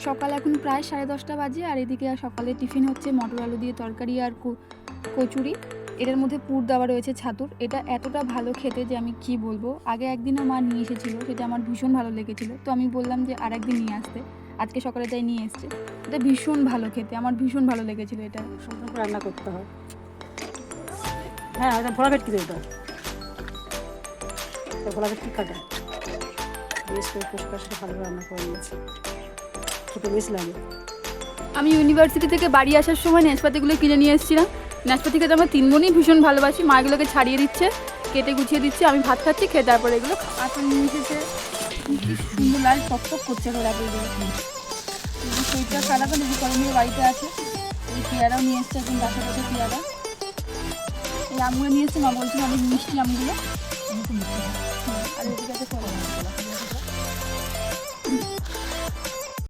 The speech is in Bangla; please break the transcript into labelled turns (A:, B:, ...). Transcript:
A: সকাল এখন প্রায় 10:30 বাজে, আর এদিকে সকালে টিফিন হচ্ছে মটর আলু দিয়ে তরকারি আর কচুরি। এটার মধ্যে পুর দেওয়া রয়েছে ছাতুর। এটা এতটা ভালো খেতে যে আমি কি বলবো। আগে একদিনও মা নিয়ে এসেছিলো, সেটা আমার ভীষণ ভালো লেগেছিলো, তো আমি বললাম যে আর একদিন নিয়ে আসতে। আজকে সকালে তাই নিয়ে এসছে। এটা ভীষণ ভালো খেতে, আমার ভীষণ ভালো লেগেছিলো। এটা
B: সুন্দর করে রান্না করতে হয়। হ্যাঁ, এটা ভোলা ভেটকি এটা ভোলা ভেটকি কাটা বেশ করে পরিষ্কার সাথে ভালো রান্না করে নিয়েছি, খেতে বেশ লাগে।
A: আমি ইউনিভার্সিটি থেকে বাড়ি আসার সময় নাশপাতিগুলো কিনে নিয়ে এসেছিলাম। নাশপাতি খেতে আমরা 3 বোনই ভীষণ ভালোবাসি। মা এগুলোকে ছাড়িয়ে দিচ্ছে, কেটে গুছিয়ে দিচ্ছে, আমি ভাত খাচ্ছি, খেয়ে তারপরে এগুলো আটা নিয়ে এসেছে। কি সুন্দর লাল টকটক করছে গোলাপিগুলো। সেইটা সাদা তো দেখি কলমের বাড়িতে আছে। এই পেয়ারাও নিয়ে এসছে, একদম গাছে গাছে পেয়ারা। এই আমগুলো নিয়ে এসছে, মা বলছিল অনেক মিষ্টি আমগুলো। আর এদিকে আছে কলা।